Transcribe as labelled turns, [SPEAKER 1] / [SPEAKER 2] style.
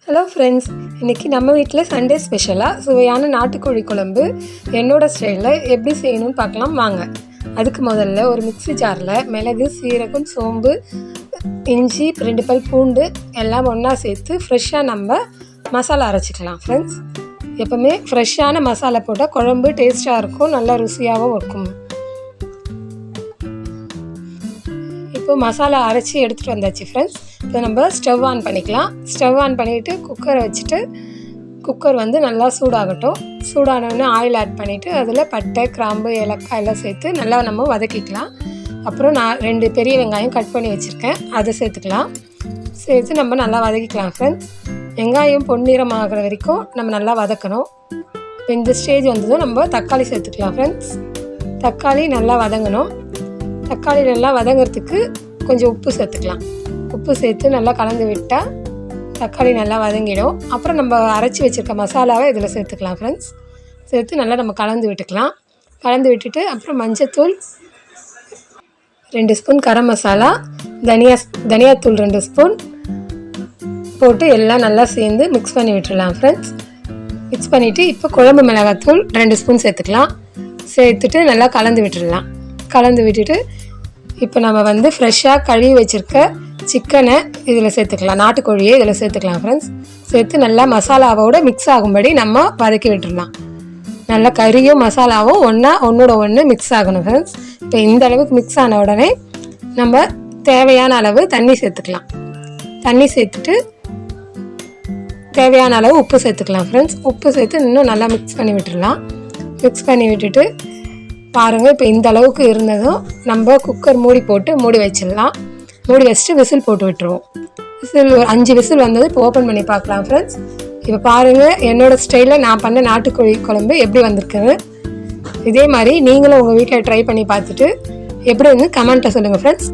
[SPEAKER 1] Hello friends, இன்றைக்கி நம்ம வீட்டில் சண்டே ஸ்பெஷலாக சுவையான நாட்டுக்கோழி குழம்பு என்னோடய ஸ்டைலில் எப்படி செய்யணும்னு பார்க்கலாம் வாங்க. அதுக்கு முதல்ல ஒரு மிக்ஸி ஜாரில் மிளகு, சீரகம், சோம்பு, இஞ்சி, 2 பல் பூண்டு எல்லாம் ஒன்றா சேர்த்து ஃப்ரெஷ்ஷாக நம்ம மசாலா அரைச்சிக்கலாம். ஃப்ரெண்ட்ஸ், எப்போவுமே ஃப்ரெஷ்ஷான மசாலா போட்டால் குழம்பு டேஸ்ட்டாக இருக்கும், நல்லா ருசியாகவும் இருக்கும். இப்போ மசாலா அரைச்சி எடுத்துகிட்டு வந்தாச்சு ஃப்ரெண்ட்ஸ். இப்போ நம்ம ஸ்டவ் ஆன் பண்ணிக்கலாம். ஸ்டவ் ஆன் பண்ணிவிட்டு குக்கரை வச்சுட்டு குக்கர் நல்லா சூடாகட்டும். சூடானோடனே ஆயில் ஆட் பண்ணிவிட்டு அதில் பட்டை, கிராம்பு, ஏலக்காய் எல்லாம் சேர்த்து நல்லா நம்ம வதக்கிக்கலாம். அப்புறம் நான் 2 பெரிய வெங்காயம் கட் பண்ணி வச்சுருக்கேன், அதை சேர்த்துக்கலாம். சேர்த்து நம்ம நல்லா வதக்கிக்கலாம் ஃப்ரெண்ட்ஸ். வெங்காயம் பொன்னிறம் ஆகிற வரைக்கும் நம்ம நல்லா வதக்கணும். இப்போ இந்த ஸ்டேஜ் வந்ததும் நம்ம தக்காளி சேர்த்துக்கலாம் ஃப்ரெண்ட்ஸ். தக்காளி நல்லா வதங்கணும். தக்காளி நல்லா வதங்கிறதுக்கு கொஞ்சம் உப்பு சேர்த்துக்கலாம். உப்பு சேர்த்து நல்லா கலந்து விட்டால் தக்காளி நல்லா வதங்கிடும். அப்புறம் நம்ம அரைச்சி வச்சுருக்க மசாலாவை இதில் சேர்த்துக்கலாம் ஃப்ரெண்ட்ஸ். சேர்த்து நல்லா நம்ம கலந்து விட்டுக்கலாம். கலந்து விட்டுட்டு அப்புறம் மஞ்சத்தூள் 2 ஸ்பூன், கரம் மசாலா, தனியாத்தூள் 2 ஸ்பூன் போட்டு எல்லாம் நல்லா சேர்ந்து மிக்ஸ் பண்ணி விட்டுடலாம் ஃப்ரெண்ட்ஸ். மிக்ஸ் பண்ணிவிட்டு இப்போ குழம்பு மிளகாத்தூள் 2 ஸ்பூன் சேர்த்துக்கலாம். சேர்த்துட்டு நல்லா கலந்து விட்டுடலாம். கலந்து விட்டுட்டு இப்போ நம்ம ஃப்ரெஷ்ஷாக கழுவி வச்சுருக்க சிக்கனை இதில் சேர்த்துக்கலாம். நாட்டுக்கோழியை இதில் சேர்த்துக்கலாம் ஃப்ரெண்ட்ஸ். சேர்த்து நல்லா மசாலாவோடு மிக்ஸ் ஆகும்படி நம்ம வதக்கி விட்டுடலாம். நல்லா கறியும் மசாலாவும் ஒன்றோட ஒன்று மிக்ஸ் ஆகணும் ஃப்ரெண்ட்ஸ். இப்போ இந்த அளவுக்கு மிக்ஸ் ஆன உடனே நம்ம தேவையான அளவு தண்ணி சேர்த்துக்கலாம். தண்ணி சேர்த்துட்டு தேவையான அளவு உப்பு சேர்த்துக்கலாம் ஃப்ரெண்ட்ஸ். உப்பு சேர்த்து இன்னும் நல்லா மிக்ஸ் பண்ணி விட்டுடலாம். மிக்ஸ் பண்ணி விட்டுட்டு பாருங்கள், இப்போ இந்த அளவுக்கு இருந்ததும் நம்ம குக்கர் மூடி வச்சிடலாம். மூடி வச்சுட்டு விசில் போட்டு விட்டுருவோம். விசில் 5 விசில் வந்தது. இப்போ ஓப்பன் பண்ணி பார்க்கலாம் ஃப்ரெண்ட்ஸ். இப்போ பாருங்கள், என்னோடய ஸ்டைலில் நான் பண்ண நாட்டுக்கோழி குழம்பு எப்படி வந்திருக்குன்னு. இதே மாதிரி நீங்களும் உங்கள் வீட்டில் ட்ரை பண்ணி பார்த்துட்டு எப்படி கமெண்ட்டை சொல்லுங்கள் ஃப்ரெண்ட்ஸ்.